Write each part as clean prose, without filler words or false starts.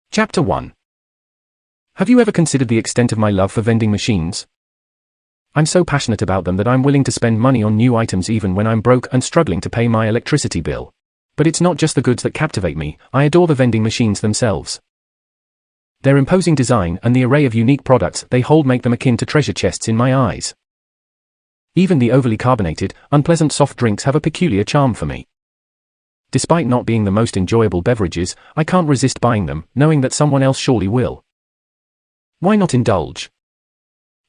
Chapter 1. Have you ever considered the extent of my love for vending machines? I'm so passionate about them that I'm willing to spend money on new items even when I'm broke and struggling to pay my electricity bill. But it's not just the goods that captivate me, I adore the vending machines themselves. Their imposing design and the array of unique products they hold make them akin to treasure chests in my eyes. Even the overly carbonated, unpleasant soft drinks have a peculiar charm for me. Despite not being the most enjoyable beverages, I can't resist buying them, knowing that someone else surely will. Why not indulge?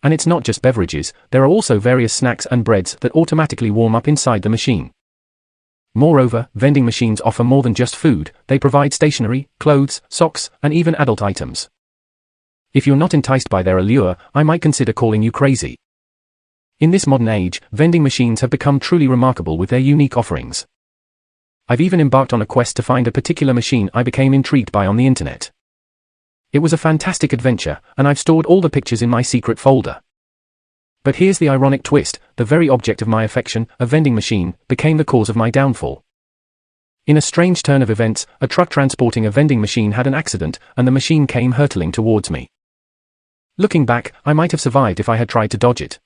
And it's not just beverages, there are also various snacks and breads that automatically warm up inside the machine. Moreover, vending machines offer more than just food, they provide stationery, clothes, socks, and even adult items. If you're not enticed by their allure, I might consider calling you crazy. In this modern age, vending machines have become truly remarkable with their unique offerings. I've even embarked on a quest to find a particular machine I became intrigued by on the internet. It was a fantastic adventure, and I've stored all the pictures in my secret folder. But here's the ironic twist, the very object of my affection, a vending machine, became the cause of my downfall. In a strange turn of events, a truck transporting a vending machine had an accident, and the machine came hurtling towards me. Looking back, I might have survived if I had tried to dodge it.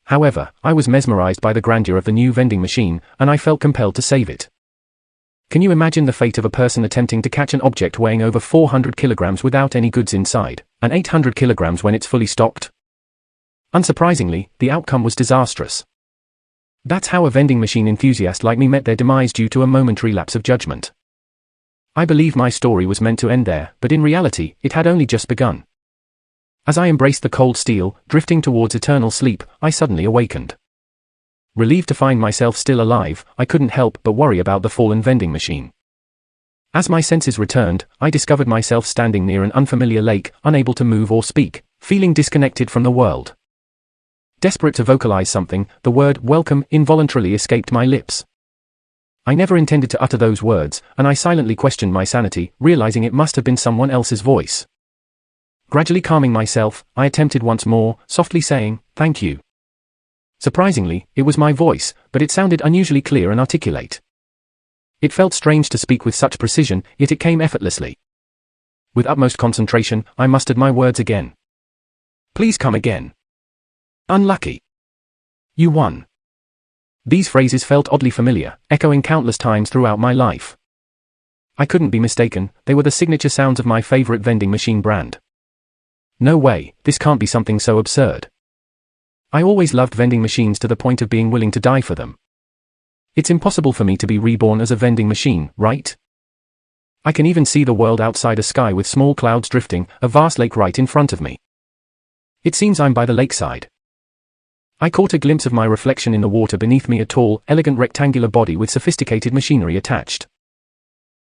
However, I was mesmerized by the grandeur of the new vending machine, and I felt compelled to save it. Can you imagine the fate of a person attempting to catch an object weighing over 400 kilograms without any goods inside, and 800 kilograms when it's fully stocked? Unsurprisingly, the outcome was disastrous. That's how a vending machine enthusiast like me met their demise due to a momentary lapse of judgment. I believe my story was meant to end there, but in reality, it had only just begun. As I embraced the cold steel, drifting towards eternal sleep, I suddenly awakened. Relieved to find myself still alive, I couldn't help but worry about the fallen vending machine. As my senses returned, I discovered myself standing near an unfamiliar lake, unable to move or speak, feeling disconnected from the world. Desperate to vocalize something, the word "welcome" involuntarily escaped my lips. I never intended to utter those words, and I silently questioned my sanity, realizing it must have been someone else's voice. Gradually calming myself, I attempted once more, softly saying, "Thank you." Surprisingly, it was my voice, but it sounded unusually clear and articulate. It felt strange to speak with such precision, yet it came effortlessly. With utmost concentration, I mustered my words again. "Please come again. Unlucky. You won." These phrases felt oddly familiar, echoing countless times throughout my life. I couldn't be mistaken, they were the signature sounds of my favorite vending machine brand. No way, this can't be something so absurd. I always loved vending machines to the point of being willing to die for them. It's impossible for me to be reborn as a vending machine, right? I can even see the world outside a sky with small clouds drifting, a vast lake right in front of me. It seems I'm by the lakeside. I caught a glimpse of my reflection in the water beneath me, a tall, elegant rectangular body with sophisticated machinery attached.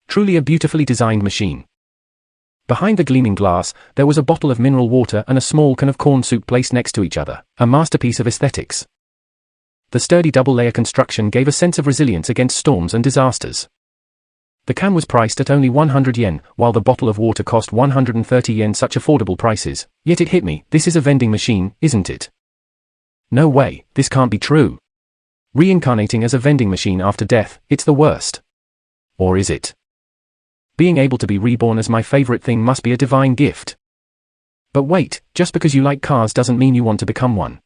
Truly a beautifully designed machine. Behind the gleaming glass, there was a bottle of mineral water and a small can of corn soup placed next to each other, a masterpiece of aesthetics. The sturdy double-layer construction gave a sense of resilience against storms and disasters. The can was priced at only 100 yen, while the bottle of water cost 130 yen, such affordable prices, yet it hit me, this is a vending machine, isn't it? No way, this can't be true. Reincarnating as a vending machine after death, it's the worst. Or is it? Being able to be reborn as my favorite thing must be a divine gift. But wait, just because you like cars doesn't mean you want to become one.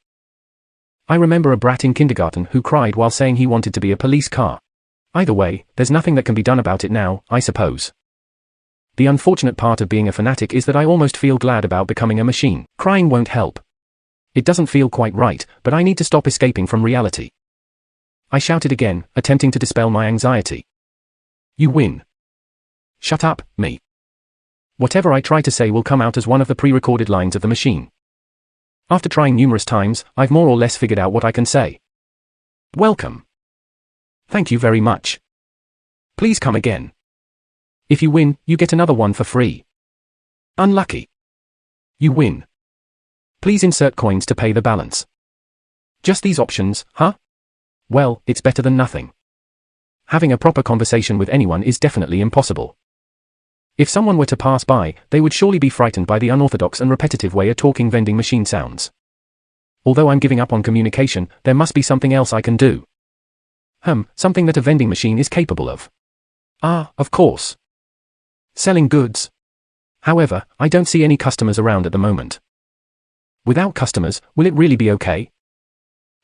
I remember a brat in kindergarten who cried while saying he wanted to be a police car. Either way, there's nothing that can be done about it now, I suppose. The unfortunate part of being a fanatic is that I almost feel glad about becoming a machine. Crying won't help. It doesn't feel quite right, but I need to stop escaping from reality. I shouted again, attempting to dispel my anxiety. You win. Shut up, me. Whatever I try to say will come out as one of the pre-recorded lines of the machine. After trying numerous times, I've more or less figured out what I can say. Welcome. Thank you very much. Please come again. If you win, you get another one for free. Unlucky. You win. Please insert coins to pay the balance. Just these options, huh? Well, it's better than nothing. Having a proper conversation with anyone is definitely impossible. If someone were to pass by, they would surely be frightened by the unorthodox and repetitive way a talking vending machine sounds. Although I'm giving up on communication, there must be something else I can do. Something that a vending machine is capable of. Ah, of course. Selling goods. However, I don't see any customers around at the moment. Without customers, will it really be okay?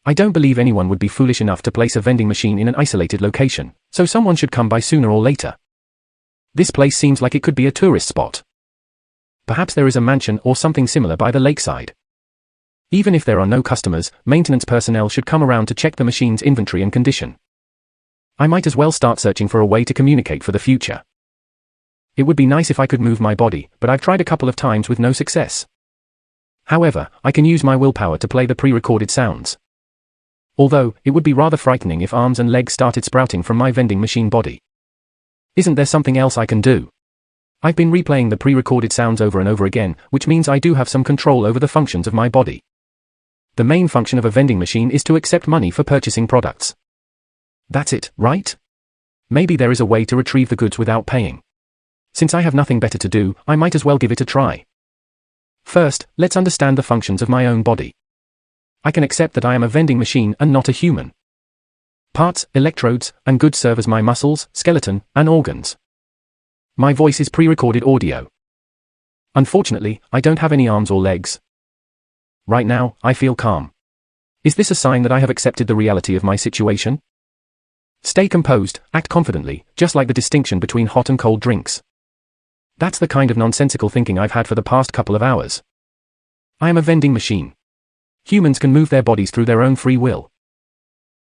I don't believe anyone would be foolish enough to place a vending machine in an isolated location, so someone should come by sooner or later. This place seems like it could be a tourist spot. Perhaps there is a mansion or something similar by the lakeside. Even if there are no customers, maintenance personnel should come around to check the machine's inventory and condition. I might as well start searching for a way to communicate for the future. It would be nice if I could move my body, but I've tried a couple of times with no success. However, I can use my willpower to play the pre-recorded sounds. Although, it would be rather frightening if arms and legs started sprouting from my vending machine body. Isn't there something else I can do? I've been replaying the pre-recorded sounds over and over again, which means I do have some control over the functions of my body. The main function of a vending machine is to accept money for purchasing products. That's it, right? Maybe there is a way to retrieve the goods without paying. Since I have nothing better to do, I might as well give it a try. First, let's understand the functions of my own body. I can accept that I am a vending machine and not a human. Parts, electrodes, and goods serve as my muscles, skeleton, and organs. My voice is pre-recorded audio. Unfortunately, I don't have any arms or legs. Right now, I feel calm. Is this a sign that I have accepted the reality of my situation? Stay composed, act confidently, just like the distinction between hot and cold drinks. That's the kind of nonsensical thinking I've had for the past couple of hours. I am a vending machine. Humans can move their bodies through their own free will.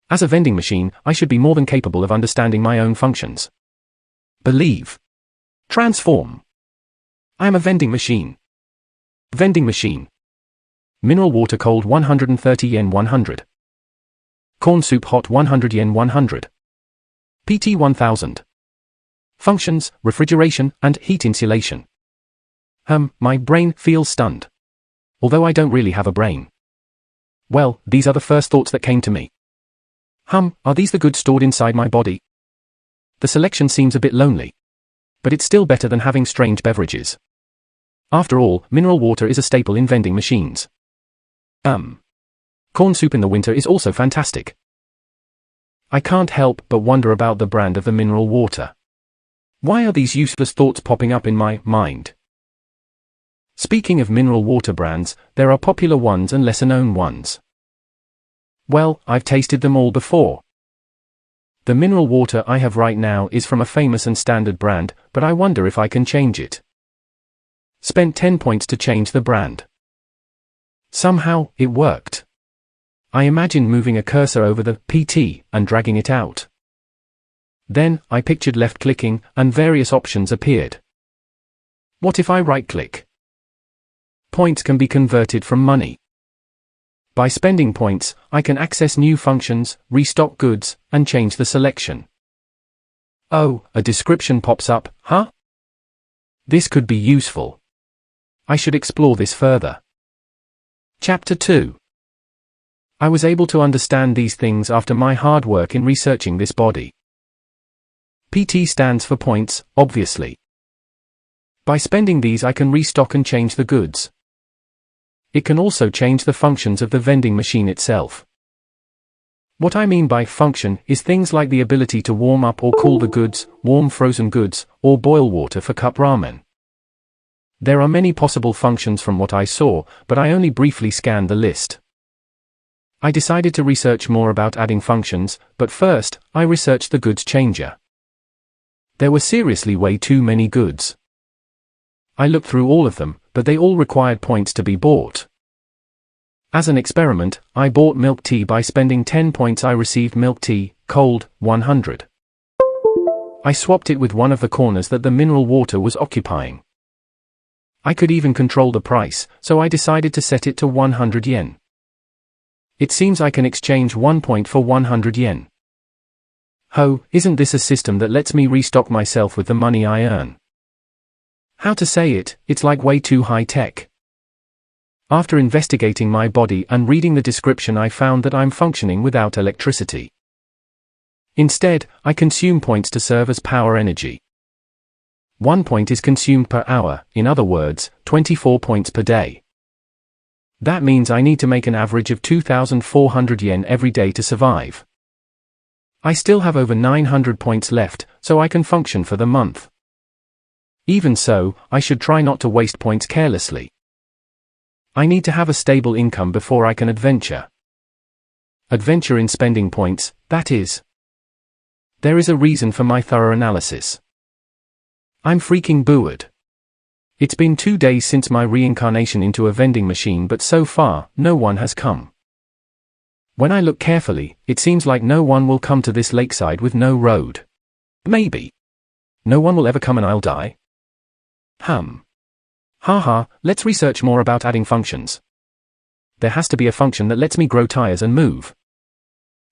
As a vending machine, I should be more than capable of understanding my own functions. Believe. Transform. I am a vending machine. Vending machine. Mineral water cold 130 yen 100. Corn soup hot 100 yen 100. PT 1000. Functions, refrigeration, and heat insulation. My brain feels stunned. Although I don't really have a brain. Well, these are the first thoughts that came to me. Are these the goods stored inside my body? The selection seems a bit lonely. But it's still better than having strange beverages. After all, mineral water is a staple in vending machines. Corn soup in the winter is also fantastic. I can't help but wonder about the brand of the mineral water. Why are these useless thoughts popping up in my mind? Speaking of mineral water brands, there are popular ones and lesser-known ones. Well, I've tasted them all before. The mineral water I have right now is from a famous and standard brand, but I wonder if I can change it. Spent 10 points to change the brand. Somehow, it worked. I imagine moving a cursor over the PT and dragging it out. Then, I pictured left-clicking, and various options appeared. What if I right-click? Points can be converted from money. By spending points, I can access new functions, restock goods, and change the selection. Oh, a description pops up, huh? This could be useful. I should explore this further. Chapter 2. I was able to understand these things after my hard work in researching this body. PT stands for points, obviously. By spending these I can restock and change the goods. It can also change the functions of the vending machine itself. What I mean by function is things like the ability to warm up or cool the goods, warm frozen goods, or boil water for cup ramen. There are many possible functions from what I saw, but I only briefly scanned the list. I decided to research more about adding functions, but first, I researched the goods changer. There were seriously way too many goods. I looked through all of them, but they all required points to be bought. As an experiment, I bought milk tea. By spending 10 points I received milk tea, cold, 100. I swapped it with one of the corners that the mineral water was occupying. I could even control the price, so I decided to set it to 100 yen. It seems I can exchange 1 point for 100 yen. Isn't this a system that lets me restock myself with the money I earn? How to say it, it's like way too high-tech. After investigating my body and reading the description, I found that I'm functioning without electricity. Instead, I consume points to serve as power energy. 1 point is consumed per hour, in other words, 24 points per day. That means I need to make an average of 2,400 yen every day to survive. I still have over 900 points left, so I can function for the month. Even so, I should try not to waste points carelessly. I need to have a stable income before I can adventure. Adventure in spending points, that is. There is a reason for my thorough analysis. I'm freaking bored. It's been 2 days since my reincarnation into a vending machine, but so far, no one has come. When I look carefully, it seems like no one will come to this lakeside with no road. Maybe. No one will ever come and I'll die? Haha, let's research more about adding functions. There has to be a function that lets me grow tires and move.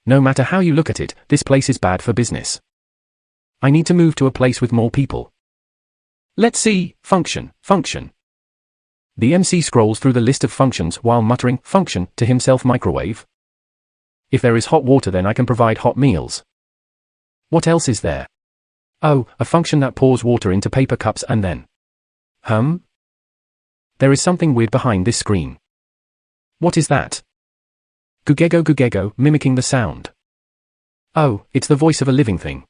No matter how you look at it, this place is bad for business. I need to move to a place with more people. Let's see, function. The MC scrolls through the list of functions while muttering, function, to himself. Microwave. If there is hot water, then I can provide hot meals. What else is there? Oh, a function that pours water into paper cups and then... There is something weird behind this screen. What is that? Gugego, mimicking the sound. Oh, it's the voice of a living thing.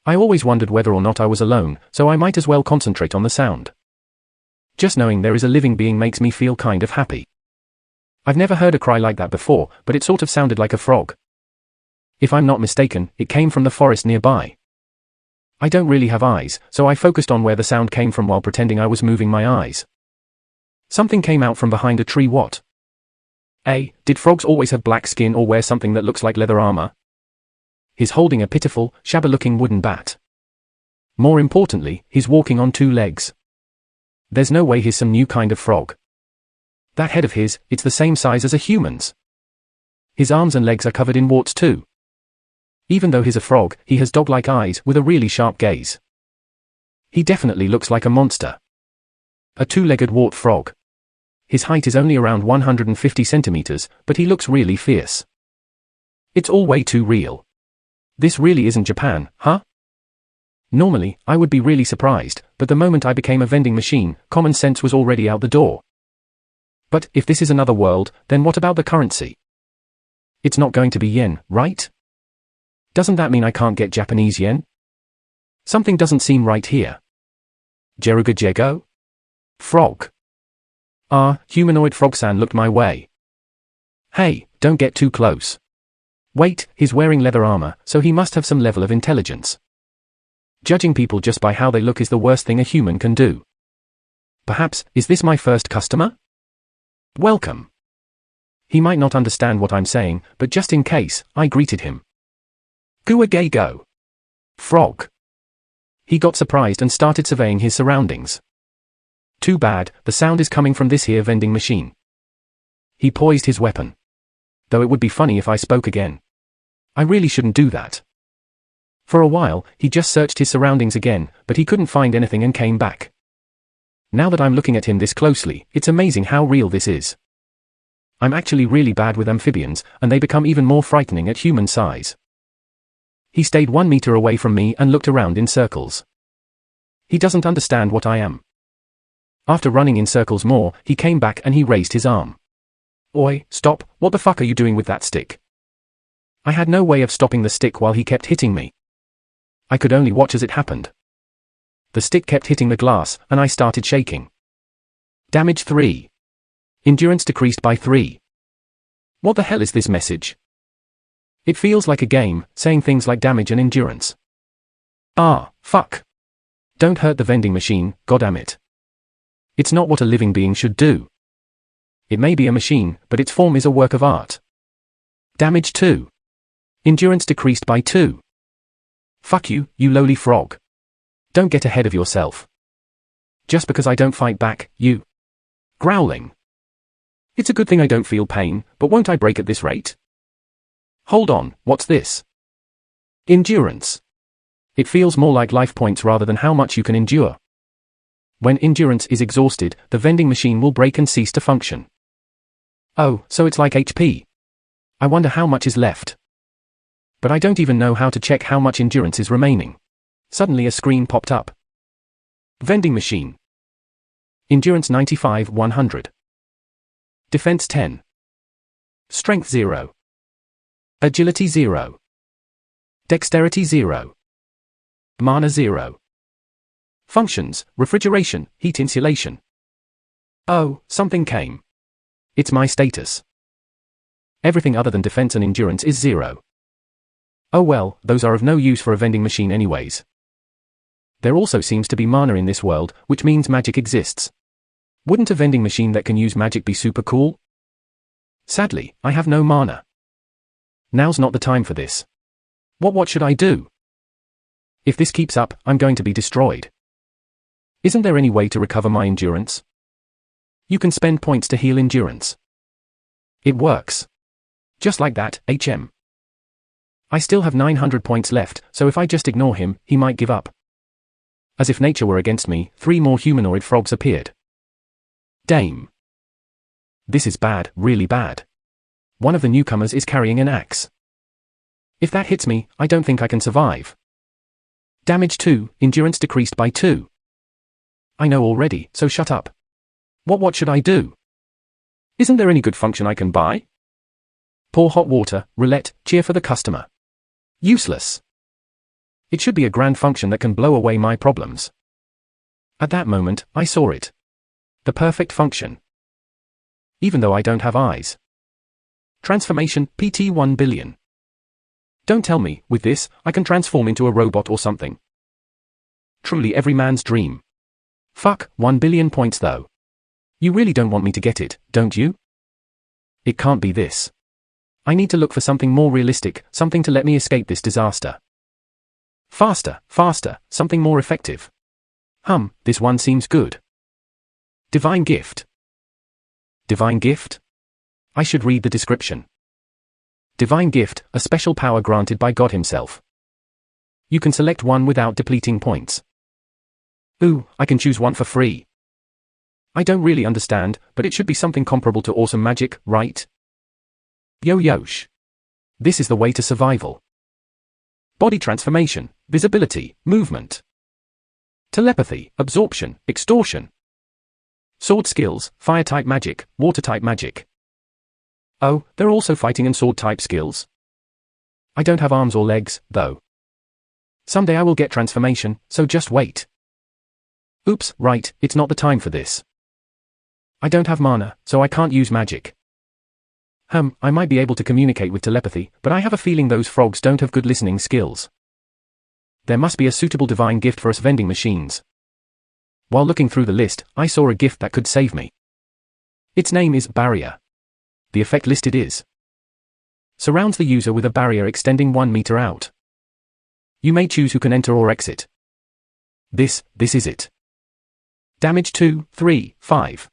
I always wondered whether or not I was alone, so I might as well concentrate on the sound. Just knowing there is a living being makes me feel kind of happy. I've never heard a cry like that before, but it sort of sounded like a frog. If I'm not mistaken, it came from the forest nearby. I don't really have eyes, so I focused on where the sound came from while pretending I was moving my eyes. Something came out from behind a tree. What? Did frogs always have black skin or wear something that looks like leather armor? He's holding a pitiful, shabby-looking wooden bat. More importantly, he's walking on 2 legs. There's no way he's some new kind of frog. That head of his, it's the same size as a human's. His arms and legs are covered in warts too. Even though he's a frog, he has dog-like eyes with a really sharp gaze. He definitely looks like a monster. A 2-legged wart frog. His height is only around 150 centimeters, but he looks really fierce. It's all way too real. This really isn't Japan, huh? Normally, I would be really surprised, but the moment I became a vending machine, common sense was already out the door. But if this is another world, then what about the currency? It's not going to be yen, right? Doesn't that mean I can't get Japanese yen? Something doesn't seem right here. Jerugajego? Frog. Humanoid frog-san looked my way. Hey, don't get too close. Wait, he's wearing leather armor, so he must have some level of intelligence. Judging people just by how they look is the worst thing a human can do. Perhaps, is this my first customer? Welcome. He might not understand what I'm saying, but just in case, I greeted him. Guagego. Frog. He got surprised and started surveying his surroundings. Too bad, the sound is coming from this here vending machine. He poised his weapon. Though it would be funny if I spoke again. I really shouldn't do that. For a while, he just searched his surroundings again, but he couldn't find anything and came back. Now that I'm looking at him this closely, it's amazing how real this is. I'm actually really bad with amphibians, and they become even more frightening at human size. He stayed 1 meter away from me and looked around in circles. He doesn't understand what I am. After running in circles more, he came back and he raised his arm. Oi, stop, what the fuck are you doing with that stick? I had no way of stopping the stick while he kept hitting me. I could only watch as it happened. The stick kept hitting the glass, and I started shaking. Damage 3. Endurance decreased by 3. What the hell is this message? It feels like a game, saying things like damage and endurance. Fuck. Don't hurt the vending machine, goddammit. It's not what a living being should do. It may be a machine, but its form is a work of art. Damage 2. Endurance decreased by 2. Fuck you, you lowly frog. Don't get ahead of yourself. Just because I don't fight back, you... Growling. It's a good thing I don't feel pain, but won't I break at this rate? Hold on, what's this? Endurance. It feels more like life points rather than how much you can endure. When endurance is exhausted, the vending machine will break and cease to function. Oh, so it's like HP. I wonder how much is left. But I don't even know how to check how much endurance is remaining. Suddenly a screen popped up. Vending machine. Endurance 95, 100. Defense 10. Strength 0. Agility 0. Dexterity 0. Mana 0. Functions, refrigeration, heat insulation. Oh, something came. It's my status. Everything other than defense and endurance is 0. Oh well, those are of no use for a vending machine anyways. There also seems to be mana in this world, which means magic exists. Wouldn't a vending machine that can use magic be super cool? Sadly, I have no mana. Now's not the time for this. What should I do? If this keeps up, I'm going to be destroyed. Isn't there any way to recover my endurance? You can spend points to heal endurance. It works. Just like that, HM. I still have 900 points left, so if I just ignore him, he might give up. As if nature were against me, 3 more humanoid frogs appeared. Dame. This is bad, really bad. One of the newcomers is carrying an axe. If that hits me, I don't think I can survive. Damage 2, endurance decreased by 2. I know already, so shut up. What should I do? Isn't there any good function I can buy? Pour hot water, roulette, cheer for the customer. Useless. It should be a grand function that can blow away my problems. At that moment, I saw it. The perfect function. Even though I don't have eyes. Transformation, PT 1 billion. Don't tell me, with this, I can transform into a robot or something. Truly every man's dream. Fuck, 1 billion points though. You really don't want me to get it, don't you? It can't be this. I need to look for something more realistic, something to let me escape this disaster. Faster, something more effective. This one seems good. Divine gift. Divine gift? I should read the description. Divine gift, a special power granted by God himself. You can select one without depleting points. Ooh, I can choose one for free. I don't really understand, but it should be something comparable to awesome magic, right? Yosh. This is the way to survival. Body transformation, visibility, movement. Telepathy, absorption, extortion. Sword skills, fire-type magic, water-type magic. Oh, there are also fighting and sword-type skills. I don't have arms or legs, though. Someday I will get transformation, so just wait. Oops, right, it's not the time for this. I don't have mana, so I can't use magic. I might be able to communicate with telepathy, but I have a feeling those frogs don't have good listening skills. There must be a suitable divine gift for us vending machines. While looking through the list, I saw a gift that could save me. Its name is Barrier. The effect listed is: surrounds the user with a barrier extending 1 meter out. You may choose who can enter or exit. This is it. Damage 2, 3, 5.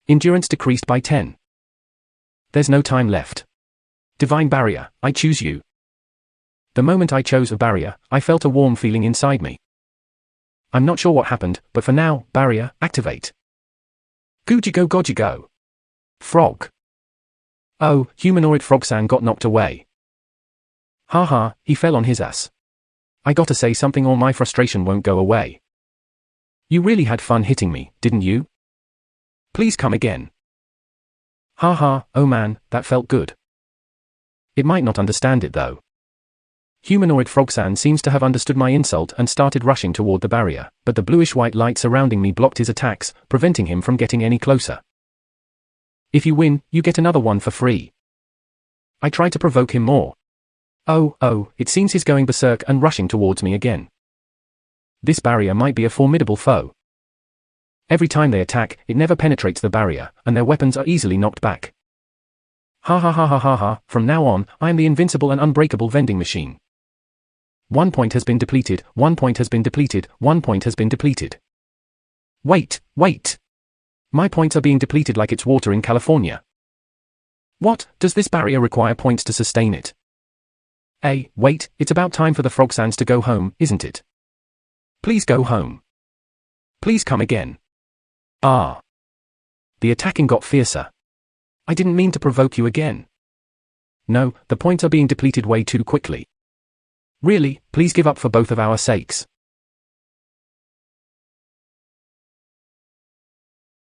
Endurance decreased by 10. There's no time left. Divine Barrier, I choose you. The moment I chose a barrier, I felt a warm feeling inside me. I'm not sure what happened, but for now, barrier, activate. Goji go. Frog. Oh, humanoid Frogsan got knocked away. Haha, he fell on his ass. I gotta say something or my frustration won't go away. You really had fun hitting me, didn't you? Please come again. Haha, oh man, that felt good. It might not understand it though. Humanoid Frogsan seems to have understood my insult and started rushing toward the barrier, but the bluish-white light surrounding me blocked his attacks, preventing him from getting any closer. If you win, you get another one for free. I try to provoke him more. Oh, it seems he's going berserk and rushing towards me again. This barrier might be a formidable foe. Every time they attack, it never penetrates the barrier, and their weapons are easily knocked back. Ha, from now on, I am the invincible and unbreakable vending machine. 1 point has been depleted, 1 point has been depleted, 1 point has been depleted. Wait. My points are being depleted like it's water in California. What, does this barrier require points to sustain it? Wait, it's about time for the Frogsans to go home, isn't it? Please go home. Please come again. The attacking got fiercer. I didn't mean to provoke you again. No, the points are being depleted way too quickly. Really, please give up for both of our sakes.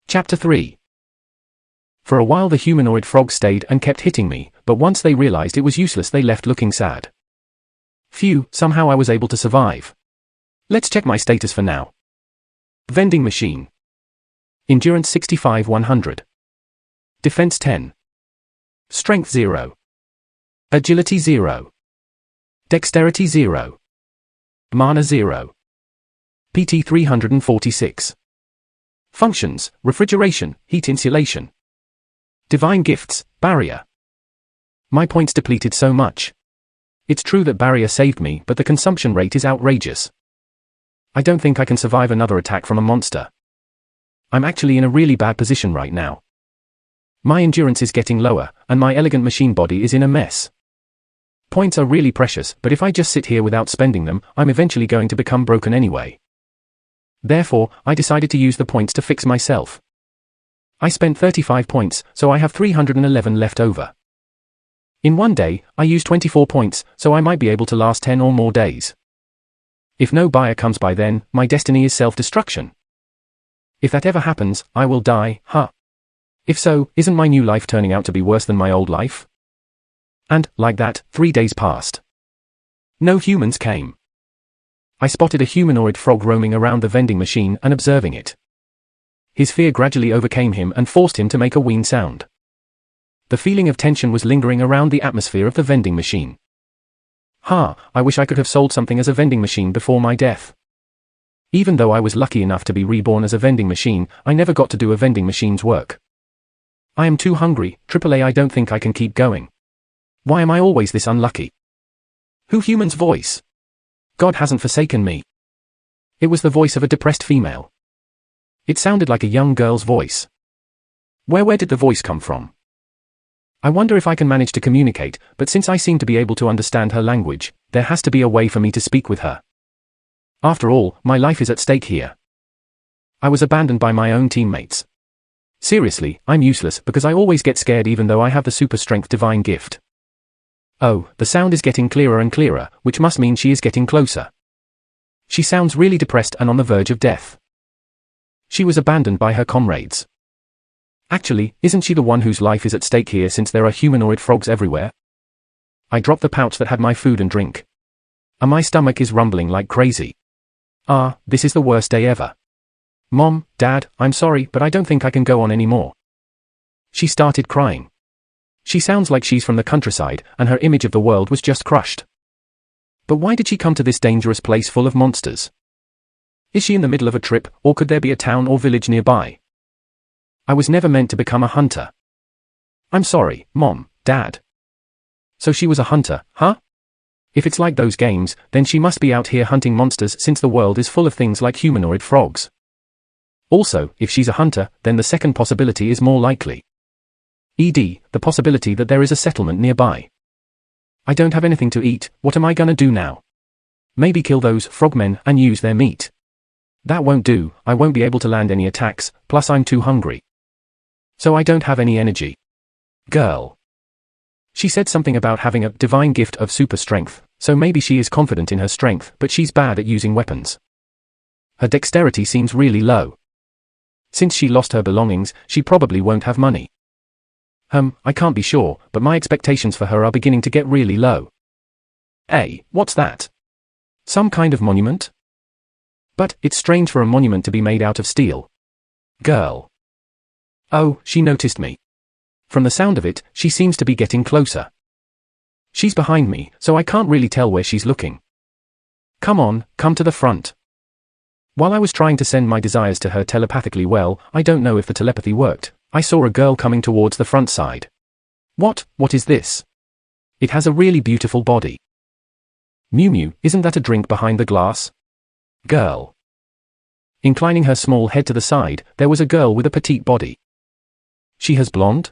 Chapter 3. For a while the humanoid frogs stayed and kept hitting me, but once they realized it was useless they left looking sad. Phew, somehow I was able to survive. Let's check my status for now. Vending machine. Endurance 65-100. Defense 10. Strength 0. Agility 0. Dexterity 0. Mana 0. PT 346. Functions: refrigeration, heat insulation. Divine gifts, barrier. My points depleted so much. It's true that barrier saved me, but the consumption rate is outrageous. I don't think I can survive another attack from a monster. I'm actually in a really bad position right now. My endurance is getting lower, and my elegant machine body is in a mess. Points are really precious, but if I just sit here without spending them, I'm eventually going to become broken anyway. Therefore, I decided to use the points to fix myself. I spent 35 points, so I have 311 left over. In one day, I used 24 points, so I might be able to last 10 or more days. If no buyer comes by then, my destiny is self-destruction. If that ever happens, I will die, huh? If so, isn't my new life turning out to be worse than my old life? And, like that, 3 days passed. No humans came. I spotted a humanoid frog roaming around the vending machine and observing it. His fear gradually overcame him and forced him to make a ween sound. The feeling of tension was lingering around the atmosphere of the vending machine. I wish I could have sold something as a vending machine before my death. Even though I was lucky enough to be reborn as a vending machine, I never got to do a vending machine's work. I am too hungry, AAA. I don't think I can keep going. Why am I always this unlucky? Who human's voice? God hasn't forsaken me. It was the voice of a depressed female. It sounded like a young girl's voice. Where did the voice come from? I wonder if I can manage to communicate, but since I seem to be able to understand her language, there has to be a way for me to speak with her. After all, my life is at stake here. I was abandoned by my own teammates. Seriously, I'm useless because I always get scared even though I have the super strength divine gift. Oh, the sound is getting clearer and clearer, which must mean she is getting closer. She sounds really depressed and on the verge of death. She was abandoned by her comrades. Actually, isn't she the one whose life is at stake here since there are humanoid frogs everywhere? I dropped the pouch that had my food and drink. And my stomach is rumbling like crazy. This is the worst day ever. Mom, Dad, I'm sorry, but I don't think I can go on anymore. She started crying. She sounds like she's from the countryside, and her image of the world was just crushed. But why did she come to this dangerous place full of monsters? Is she in the middle of a trip, or could there be a town or village nearby? I was never meant to become a hunter. I'm sorry, Mom, Dad. So she was a hunter, huh? If it's like those games, then she must be out here hunting monsters since the world is full of things like humanoid frogs. Also, if she's a hunter, then the second possibility is more likely. The possibility that there is a settlement nearby. I don't have anything to eat, what am I gonna do now? Maybe kill those frogmen and use their meat. That won't do, I won't be able to land any attacks, plus I'm too hungry. So I don't have any energy. Girl. She said something about having a divine gift of super strength, so maybe she is confident in her strength, but she's bad at using weapons. Her dexterity seems really low. Since she lost her belongings, she probably won't have money. I can't be sure, but my expectations for her are beginning to get really low. What's that? Some kind of monument? But, it's strange for a monument to be made out of steel. Girl. Oh, she noticed me. From the sound of it, she seems to be getting closer. She's behind me, so I can't really tell where she's looking. Come on, come to the front. While I was trying to send my desires to her telepathically, I don't know if the telepathy worked. I saw a girl coming towards the front side. What is this? It has a really beautiful body. Mew Mew, isn't that a drink behind the glass? Girl. Inclining her small head to the side, there was a girl with a petite body. She has blonde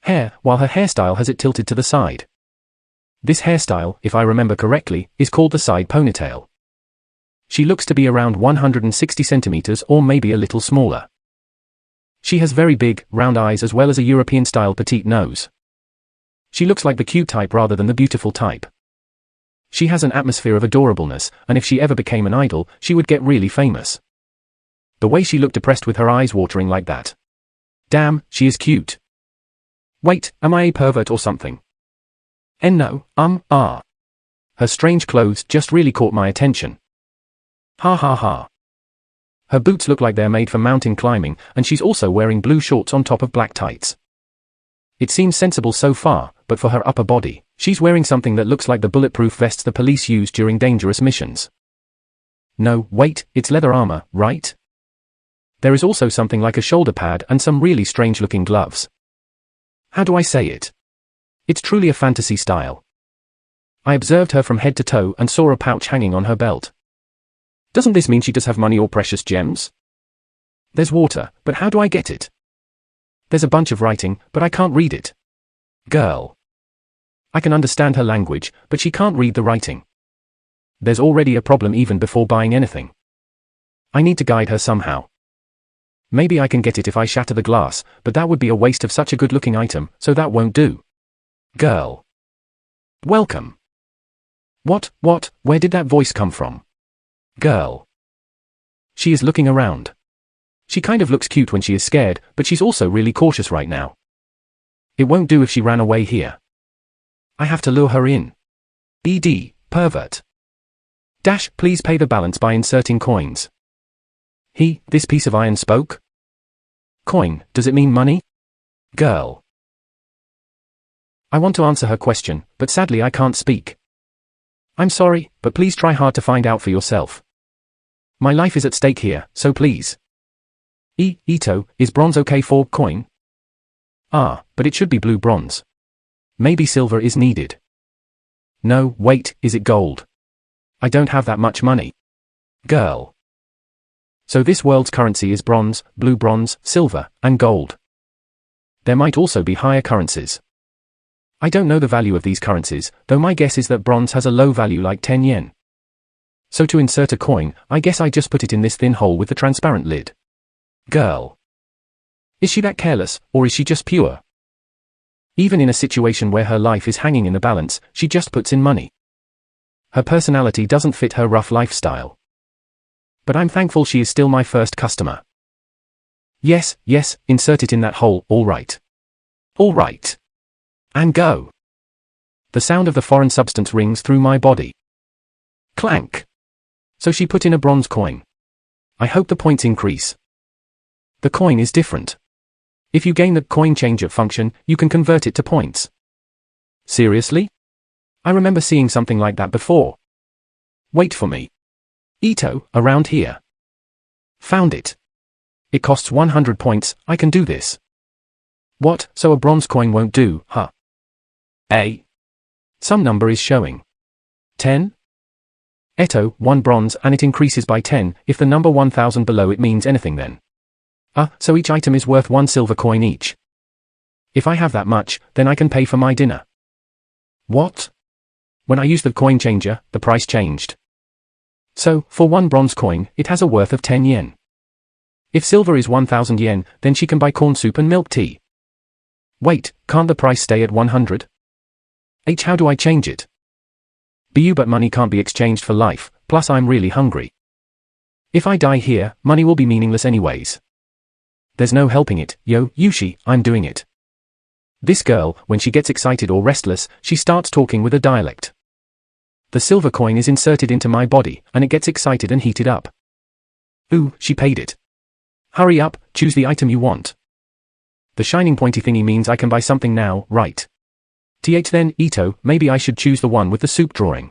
hair, while her hairstyle has it tilted to the side. This hairstyle, if I remember correctly, is called the side ponytail. She looks to be around 160 centimeters or maybe a little smaller. She has very big, round eyes as well as a European-style petite nose. She looks like the cute type rather than the beautiful type. She has an atmosphere of adorableness, and if she ever became an idol, she would get really famous. The way she looked depressed with her eyes watering like that. Damn, she is cute. Wait, am I a pervert or something? No, Her strange clothes just really caught my attention. Ha ha ha. Her boots look like they're made for mountain climbing, and she's also wearing blue shorts on top of black tights. It seems sensible so far, but for her upper body, she's wearing something that looks like the bulletproof vests the police use during dangerous missions. No, wait, it's leather armor, right? There is also something like a shoulder pad and some really strange-looking gloves. How do I say it? It's truly a fantasy style. I observed her from head to toe and saw a pouch hanging on her belt. Doesn't this mean she does have money or precious gems? There's water, but how do I get it? There's a bunch of writing, but I can't read it. Girl. I can understand her language, but she can't read the writing. There's already a problem even before buying anything. I need to guide her somehow. Maybe I can get it if I shatter the glass, but that would be a waste of such a good-looking item, so that won't do. Girl. Welcome. What, where did that voice come from? Girl. She is looking around. She kind of looks cute when she is scared, but she's also really cautious right now. It won't do if she ran away here. I have to lure her in. Pervert. Dash, please pay the balance by inserting coins. This piece of iron spoke? Coin, does it mean money? Girl. I want to answer her question, but sadly I can't speak. I'm sorry, but please try hard to find out for yourself. My life is at stake here, so please. Ito, is bronze okay for coin? Ah, but it should be blue bronze. Maybe silver is needed. No, wait, is it gold? I don't have that much money. Girl. So this world's currency is bronze, blue bronze, silver, and gold. There might also be higher currencies. I don't know the value of these currencies, though my guess is that bronze has a low value like 10 yen. So to insert a coin, I guess I just put it in this thin hole with the transparent lid. Girl. Is she that careless, or is she just pure? Even in a situation where her life is hanging in the balance, she just puts in money. Her personality doesn't fit her rough lifestyle. But I'm thankful she is still my first customer. Yes, insert it in that hole, all right. All right. And go. The sound of the foreign substance rings through my body. Clank. So she put in a bronze coin. I hope the points increase. The coin is different. If you gain the coin changer function, you can convert it to points. Seriously? I remember seeing something like that before. Wait for me. Ito, around here. Found it. It costs 100 points, I can do this. What, so a bronze coin won't do, huh? Some number is showing. 10? Eto, 1 bronze and it increases by 10, if the number 1000 below it means anything then. So each item is worth 1 silver coin each. If I have that much, then I can pay for my dinner. What? When I used the coin changer, the price changed. So, for 1 bronze coin, it has a worth of 10 yen. If silver is 1000 yen, then she can buy corn soup and milk tea. Wait, can't the price stay at 100? How do I change it? But money can't be exchanged for life, plus I'm really hungry. If I die here, money will be meaningless anyways. There's no helping it, Yushi, I'm doing it. This girl, when she gets excited or restless, she starts talking with a dialect. The silver coin is inserted into my body, and it gets excited and heated up. Ooh, she paid it. Hurry up, choose the item you want. The shining pointy thingy means I can buy something now, right? Then, Ito, maybe I should choose the one with the soup drawing.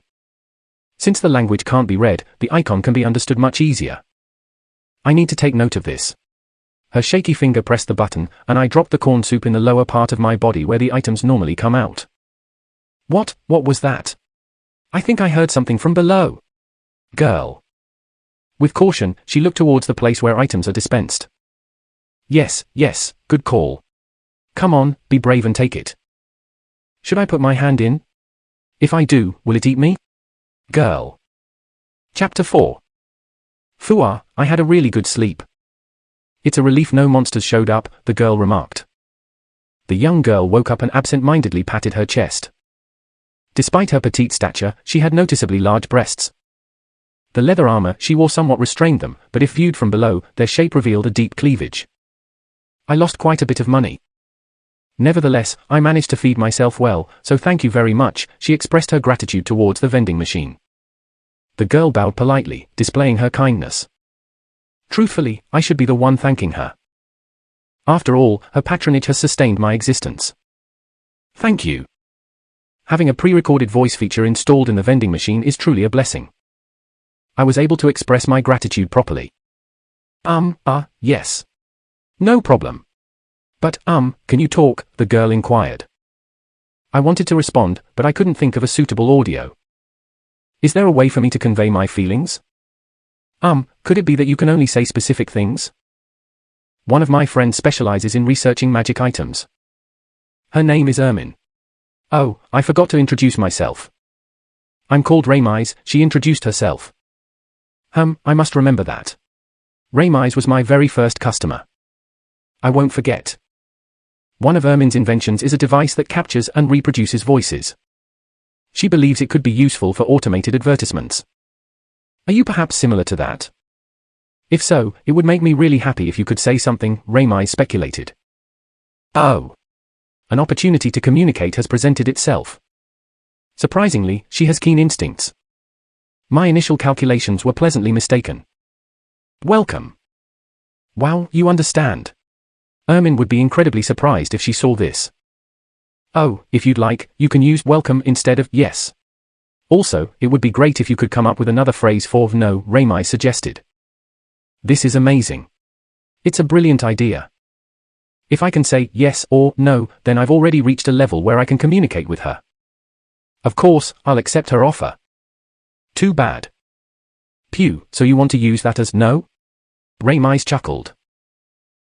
Since the language can't be read, the icon can be understood much easier. I need to take note of this. Her shaky finger pressed the button, and I dropped the corn soup in the lower part of my body where the items normally come out. What was that? I think I heard something from below. Girl. With caution, she looked towards the place where items are dispensed. Yes, good call. Come on, be brave and take it. Should I put my hand in? If I do, will it eat me? Girl. Chapter 4. Fua, I had a really good sleep. It's a relief no monsters showed up, the girl remarked. The young girl woke up and absent-mindedly patted her chest. Despite her petite stature, she had noticeably large breasts. The leather armor she wore somewhat restrained them, but if viewed from below, their shape revealed a deep cleavage. I lost quite a bit of money. Nevertheless, I managed to feed myself well, so thank you very much, she expressed her gratitude towards the vending machine. The girl bowed politely, displaying her kindness. Truthfully, I should be the one thanking her. After all, her patronage has sustained my existence. Thank you. Having a pre-recorded voice feature installed in the vending machine is truly a blessing. I was able to express my gratitude properly. Yes. No problem. But, can you talk? The girl inquired. I wanted to respond, but I couldn't think of a suitable audio. Is there a way for me to convey my feelings? Could it be that you can only say specific things? One of my friends specializes in researching magic items. Her name is Ermin. Oh, I forgot to introduce myself. I'm called Raymise, she introduced herself. I must remember that. Raymise was my very first customer. I won't forget. One of Ermin's inventions is a device that captures and reproduces voices. She believes it could be useful for automated advertisements. Are you perhaps similar to that? If so, it would make me really happy if you could say something, Raymise speculated. Oh. An opportunity to communicate has presented itself. Surprisingly, she has keen instincts. My initial calculations were pleasantly mistaken. Welcome. Wow, you understand. Ermin would be incredibly surprised if she saw this. Oh, if you'd like, you can use welcome instead of yes. Also, it would be great if you could come up with another phrase for no, Raymise suggested. This is amazing. It's a brilliant idea. If I can say yes or no, then I've already reached a level where I can communicate with her. Of course, I'll accept her offer. Too bad. Pew, so you want to use that as no? Raymise chuckled.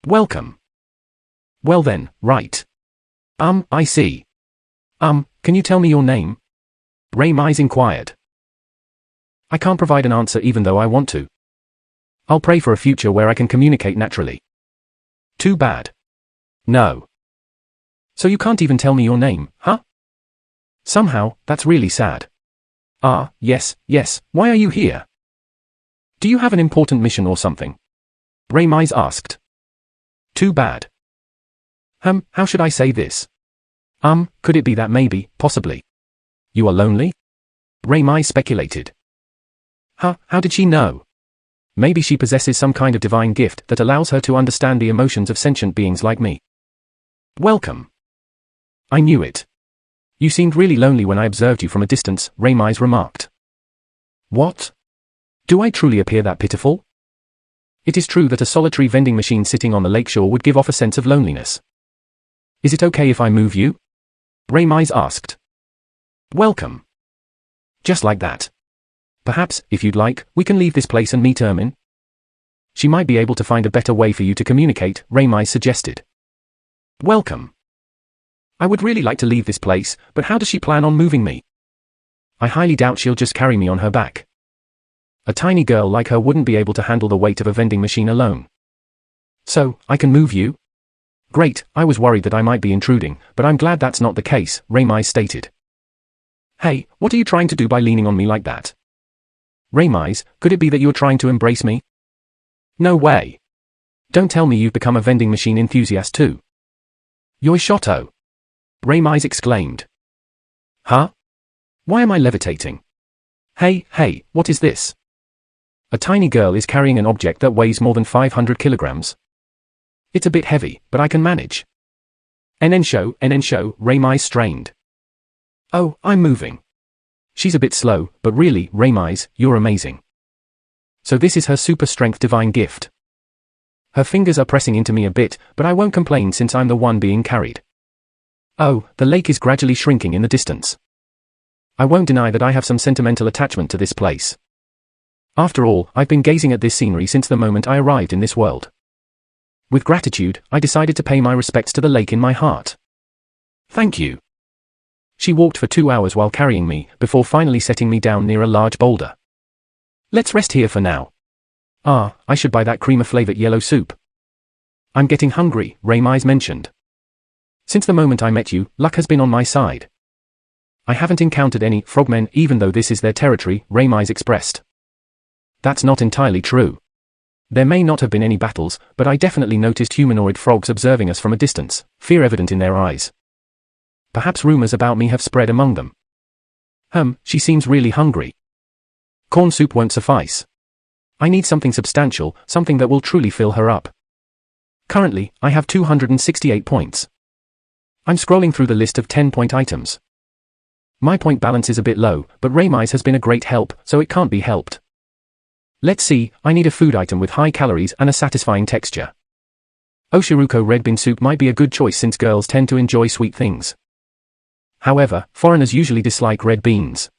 Welcome. Well then, right. I see. Can you tell me your name? Raymise inquired. I can't provide an answer even though I want to. I'll pray for a future where I can communicate naturally. Too bad. No. So you can't even tell me your name, huh? Somehow, that's really sad. Yes, why are you here? Do you have an important mission or something? Raymise asked. Too bad. How should I say this? Could it be that maybe, possibly? You are lonely? Raymise speculated. How did she know? Maybe she possesses some kind of divine gift that allows her to understand the emotions of sentient beings like me. Welcome. I knew it. You seemed really lonely when I observed you from a distance, Raymise remarked. What? Do I truly appear that pitiful? It is true that a solitary vending machine sitting on the lakeshore would give off a sense of loneliness. Is it okay if I move you? Raymise asked. Welcome. Just like that. Perhaps, if you'd like, we can leave this place and meet Ermin. She might be able to find a better way for you to communicate, Raymise suggested. Welcome. I would really like to leave this place, but how does she plan on moving me? I highly doubt she'll just carry me on her back. A tiny girl like her wouldn't be able to handle the weight of a vending machine alone. So, I can move you? Great, I was worried that I might be intruding, but I'm glad that's not the case, Raymise stated. Hey, what are you trying to do by leaning on me like that? Raymise, could it be that you're trying to embrace me? No way. Don't tell me you've become a vending machine enthusiast too. You're Shotto. Raymise exclaimed. Huh? Why am I levitating? Hey, what is this? A tiny girl is carrying an object that weighs more than 500 kilograms. It's a bit heavy, but I can manage. Show, Raymise strained. Oh, I'm moving. She's a bit slow, but really, Raymise, you're amazing. So this is her super strength divine gift. Her fingers are pressing into me a bit, but I won't complain since I'm the one being carried. Oh, the lake is gradually shrinking in the distance. I won't deny that I have some sentimental attachment to this place. After all, I've been gazing at this scenery since the moment I arrived in this world. With gratitude, I decided to pay my respects to the lake in my heart. Thank you. She walked for 2 hours while carrying me, before finally setting me down near a large boulder. Let's rest here for now. I should buy that creamer-flavored yellow soup. I'm getting hungry, Raymise mentioned. Since the moment I met you, luck has been on my side. I haven't encountered any frogmen even though this is their territory, Raymise expressed. That's not entirely true. There may not have been any battles, but I definitely noticed humanoid frogs observing us from a distance, fear evident in their eyes. Perhaps rumors about me have spread among them. She seems really hungry. Corn soup won't suffice. I need something substantial, something that will truly fill her up. Currently, I have 268 points. I'm scrolling through the list of 10-point items. My point balance is a bit low, but Reimi's has been a great help, so it can't be helped. Let's see, I need a food item with high calories and a satisfying texture. Oshiruko red bean soup might be a good choice since girls tend to enjoy sweet things. However, foreigners usually dislike red beans.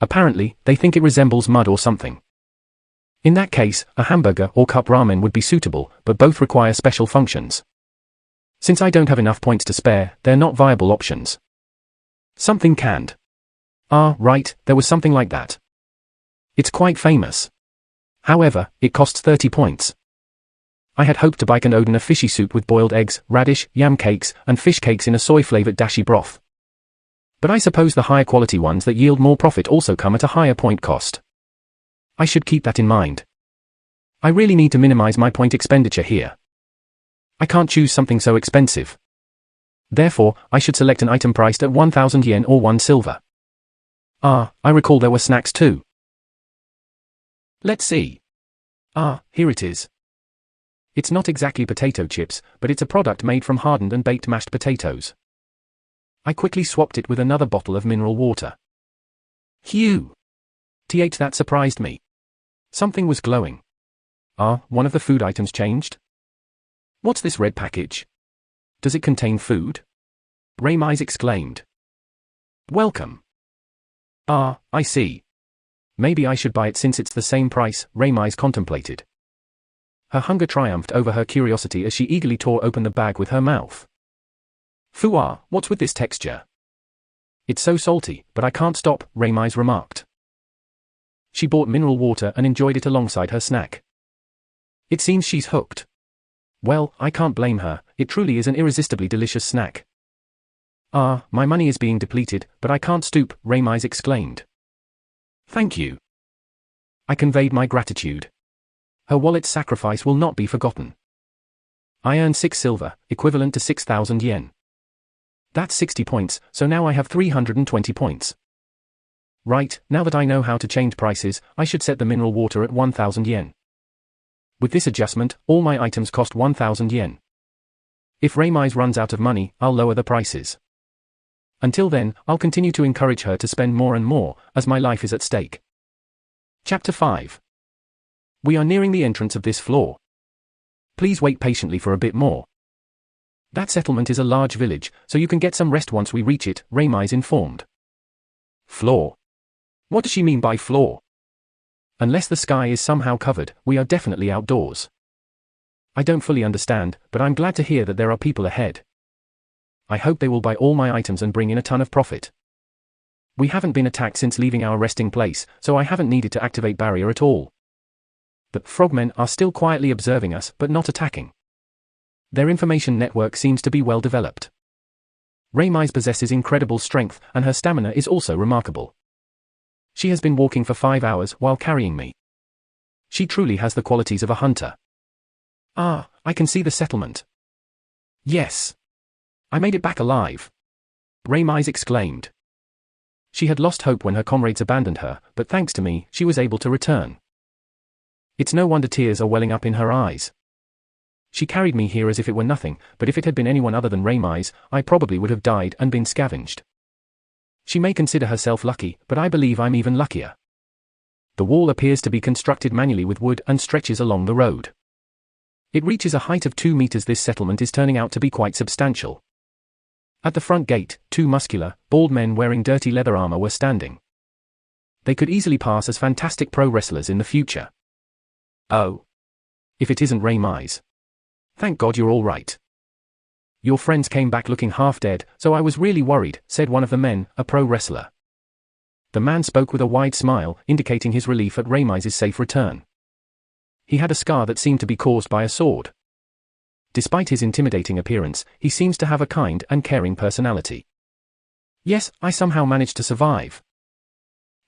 Apparently, they think it resembles mud or something. In that case, a hamburger or cup ramen would be suitable, but both require special functions. Since I don't have enough points to spare, they're not viable options. Something canned. Ah, right, there was something like that. It's quite famous. However, it costs 30 points. I had hoped to buy an Odin a fishy soup with boiled eggs, radish, yam cakes, and fish cakes in a soy-flavored dashi broth. But I suppose the higher quality ones that yield more profit also come at a higher point cost. I should keep that in mind. I really need to minimize my point expenditure here. I can't choose something so expensive. Therefore, I should select an item priced at 1,000 yen or 1 silver. Ah, I recall there were snacks too. Let's see. Ah, here it is. It's not exactly potato chips, but it's a product made from hardened and baked mashed potatoes. I quickly swapped it with another bottle of mineral water. Phew! That surprised me. Something was glowing. Ah, one of the food items changed? What's this red package? Does it contain food? Reimi's exclaimed. Welcome. Ah, I see. Maybe I should buy it since it's the same price, Reimi's contemplated. Her hunger triumphed over her curiosity as she eagerly tore open the bag with her mouth. Fua, what's with this texture? It's so salty, but I can't stop, Reimi's remarked. She bought mineral water and enjoyed it alongside her snack. It seems she's hooked. Well, I can't blame her, it truly is an irresistibly delicious snack. Ah, my money is being depleted, but I can't stoop, Reimi's exclaimed. Thank you. I conveyed my gratitude. Her wallet's sacrifice will not be forgotten. I earned 6 silver, equivalent to 6,000 yen. That's 60 points, so now I have 320 points. Right, now that I know how to change prices, I should set the mineral water at 1,000 yen. With this adjustment, all my items cost 1,000 yen. If Reimi's runs out of money, I'll lower the prices. Until then, I'll continue to encourage her to spend more and more, as my life is at stake. Chapter 5. We are nearing the entrance of this floor. Please wait patiently for a bit more. That settlement is a large village, so you can get some rest once we reach it, Reimi's informed. Floor? What does she mean by floor? Unless the sky is somehow covered, we are definitely outdoors. I don't fully understand, but I'm glad to hear that there are people ahead. I hope they will buy all my items and bring in a ton of profit. We haven't been attacked since leaving our resting place, so I haven't needed to activate barrier at all. The frogmen are still quietly observing us, but not attacking. Their information network seems to be well developed. Reimi's possesses incredible strength, and her stamina is also remarkable. She has been walking for 5 hours while carrying me. She truly has the qualities of a hunter. Ah, I can see the settlement. Yes. I made it back alive. Reimi's exclaimed. She had lost hope when her comrades abandoned her, but thanks to me, she was able to return. It's no wonder tears are welling up in her eyes. She carried me here as if it were nothing, but if it had been anyone other than Reimi's, I probably would have died and been scavenged. She may consider herself lucky, but I believe I'm even luckier. The wall appears to be constructed manually with wood and stretches along the road. It reaches a height of 2 meters. This settlement is turning out to be quite substantial. At the front gate, 2 muscular, bald men wearing dirty leather armor were standing. They could easily pass as fantastic pro wrestlers in the future. Oh. If it isn't Reimi's. Thank God you're all right. Your friends came back looking half dead, so I was really worried, said one of the men, a pro wrestler. The man spoke with a wide smile, indicating his relief at Reimi's safe return. He had a scar that seemed to be caused by a sword. Despite his intimidating appearance, he seems to have a kind and caring personality. Yes, I somehow managed to survive.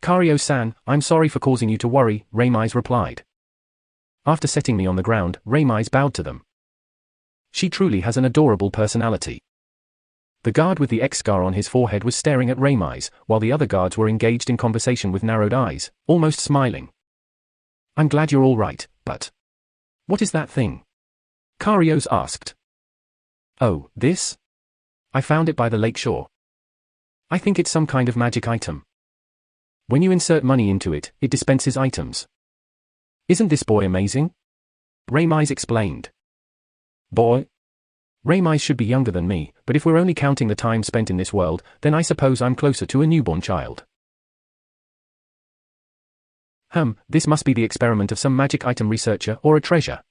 Kario-san, I'm sorry for causing you to worry, Reimi's replied. After setting me on the ground, Reimi's bowed to them. She truly has an adorable personality. The guard with the X scar on his forehead was staring at Reimi's, while the other guards were engaged in conversation with narrowed eyes, almost smiling. I'm glad you're all right, but what is that thing? Karios asked. Oh, this? I found it by the lake shore. I think it's some kind of magic item. When you insert money into it, it dispenses items. Isn't this boy amazing? Ramiz explained. Boy? Ramiz should be younger than me, but if we're only counting the time spent in this world, then I suppose I'm closer to a newborn child. This must be the experiment of some magic item researcher or a treasure.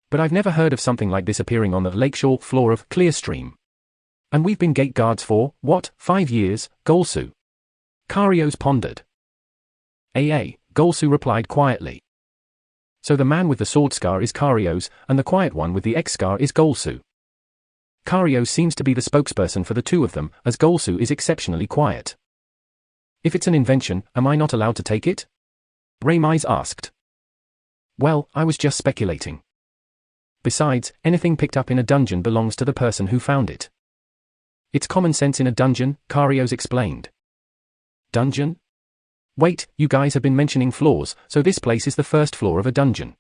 But I've never heard of something like this appearing on the lakeshore floor of Clearstream. And we've been gate guards for, what, 5 years, Golsu? Karios pondered. Golsu replied quietly. So the man with the sword scar is Karios, and the quiet one with the X scar is Golsu. Karios seems to be the spokesperson for the two of them, as Golsu is exceptionally quiet. If it's an invention, am I not allowed to take it? Ramiz asked. Well, I was just speculating. Besides, anything picked up in a dungeon belongs to the person who found it. It's common sense in a dungeon, Karios explained. Dungeon? Wait, you guys have been mentioning floors, so this place is the first floor of a dungeon.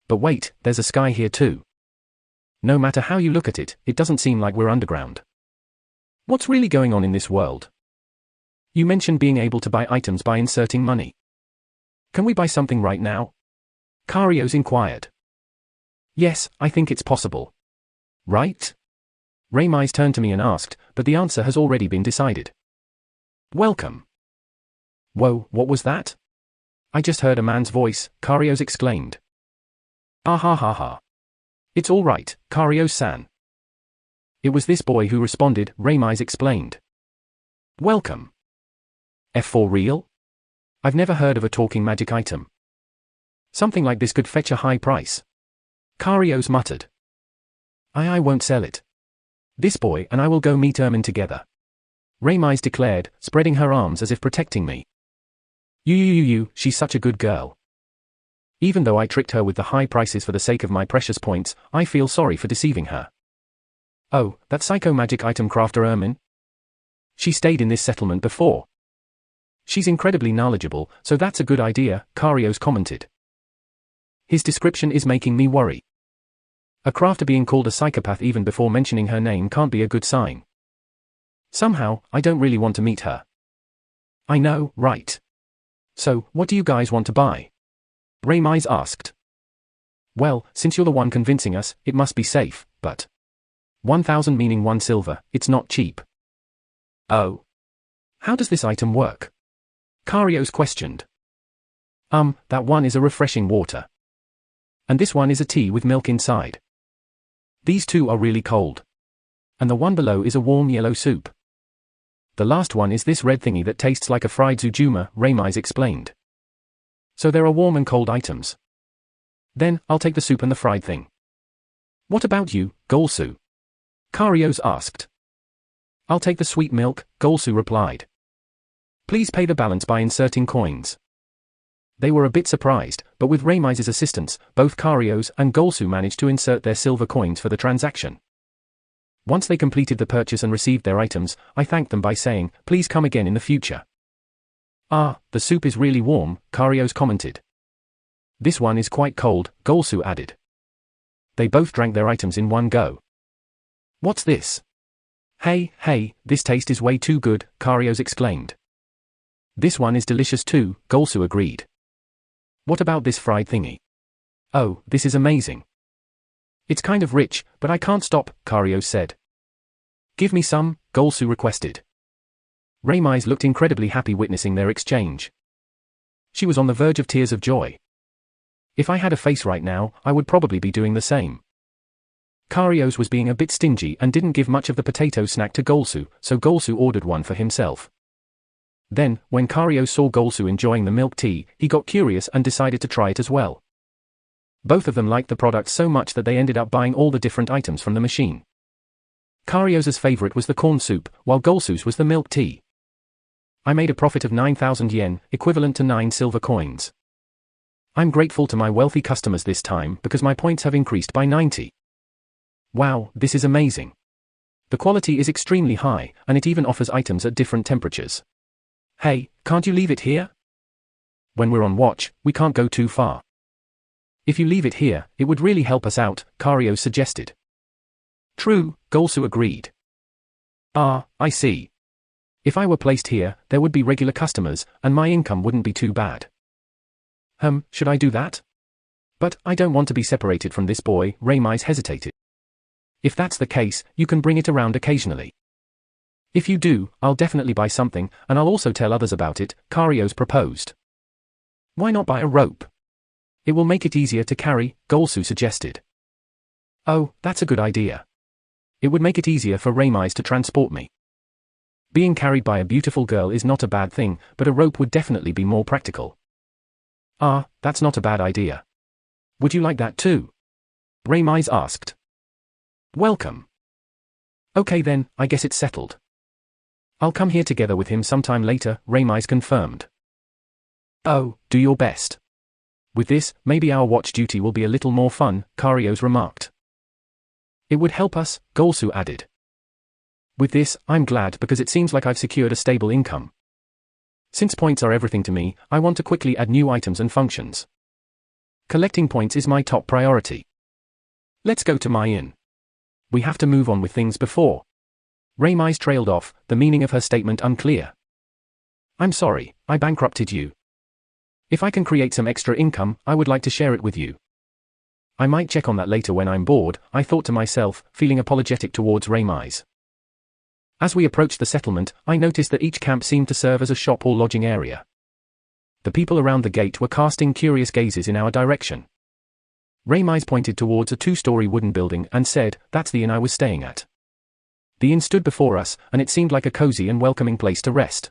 But wait, there's a sky here too. No matter how you look at it, it doesn't seem like we're underground. What's really going on in this world? You mentioned being able to buy items by inserting money. Can we buy something right now? Karios inquired. Yes, I think it's possible. Right? Ramiz turned to me and asked, but the answer has already been decided. Welcome. Whoa, what was that? I just heard a man's voice, Karios exclaimed. Ah ha ha ha. It's all right, Karios-san. It was this boy who responded, Ramiz explained. Welcome. For real? I've never heard of a talking magic item. Something like this could fetch a high price. Karios muttered. I won't sell it. This boy and I will go meet Ermin together. Ramiz declared, spreading her arms as if protecting me. She's such a good girl. Even though I tricked her with the high prices for the sake of my precious points, I feel sorry for deceiving her. Oh, that psycho magic item crafter Ermin? She stayed in this settlement before. She's incredibly knowledgeable, so that's a good idea, Karios commented. His description is making me worry. A crafter being called a psychopath even before mentioning her name can't be a good sign. Somehow, I don't really want to meet her. I know, right? So, what do you guys want to buy? Ramiz asked. Well, since you're the one convincing us, it must be safe, but 1,000 meaning 1 silver, it's not cheap. Oh. How does this item work? Karios questioned. That one is a refreshing water. And this one is a tea with milk inside. These two are really cold. And the one below is a warm yellow soup. The last one is this red thingy that tastes like a fried zujuma, Ramiz explained. So there are warm and cold items. Then, I'll take the soup and the fried thing. What about you, Golsu? Karios asked. I'll take the sweet milk, Golsu replied. Please pay the balance by inserting coins. They were a bit surprised, but with Ramiz's assistance, both Karios and Golsu managed to insert their silver coins for the transaction. Once they completed the purchase and received their items, I thanked them by saying, please come again in the future. Ah, the soup is really warm, Karios commented. This one is quite cold, Golsu added. They both drank their items in one go. What's this? Hey, this taste is way too good, Karios exclaimed. This one is delicious too, Golsu agreed. What about this fried thingy? Oh, this is amazing. It's kind of rich, but I can't stop, Karios said. Give me some, Golsu requested. Ramiz looked incredibly happy witnessing their exchange. She was on the verge of tears of joy. If I had a face right now, I would probably be doing the same. Karios was being a bit stingy and didn't give much of the potato snack to Golsu, so Golsu ordered one for himself. Then, when Karios saw Golsu enjoying the milk tea, he got curious and decided to try it as well. Both of them liked the product so much that they ended up buying all the different items from the machine. Karios's favorite was the corn soup, while Golsu's was the milk tea. I made a profit of 9,000 yen, equivalent to 9 silver coins. I'm grateful to my wealthy customers this time because my points have increased by 90. Wow, this is amazing. The quality is extremely high, and it even offers items at different temperatures. Hey, can't you leave it here? When we're on watch, we can't go too far. If you leave it here, it would really help us out, Kario suggested. True, Golsu agreed. Ah, I see. If I were placed here, there would be regular customers, and my income wouldn't be too bad. Should I do that? But I don't want to be separated from this boy, Raimais hesitated. If that's the case, you can bring it around occasionally. If you do, I'll definitely buy something, and I'll also tell others about it, Karios proposed. Why not buy a rope? It will make it easier to carry, Golsu suggested. Oh, that's a good idea. It would make it easier for Raimais to transport me. Being carried by a beautiful girl is not a bad thing, but a rope would definitely be more practical. Ah, that's not a bad idea. Would you like that too? Raimais asked. Welcome. Okay then, I guess it's settled. I'll come here together with him sometime later, Raimais confirmed. Oh, do your best. With this, maybe our watch duty will be a little more fun, Karios remarked. It would help us, Golsu added. With this, I'm glad because it seems like I've secured a stable income. Since points are everything to me, I want to quickly add new items and functions. Collecting points is my top priority. Let's go to my inn. We have to move on with things before. Raimais trailed off, the meaning of her statement unclear. I'm sorry, I bankrupted you. If I can create some extra income, I would like to share it with you. I might check on that later when I'm bored, I thought to myself, feeling apologetic towards Raimais. As we approached the settlement, I noticed that each camp seemed to serve as a shop or lodging area. The people around the gate were casting curious gazes in our direction. Raimais pointed towards a 2-story wooden building and said, "That's the inn I was staying at." The inn stood before us, and it seemed like a cozy and welcoming place to rest.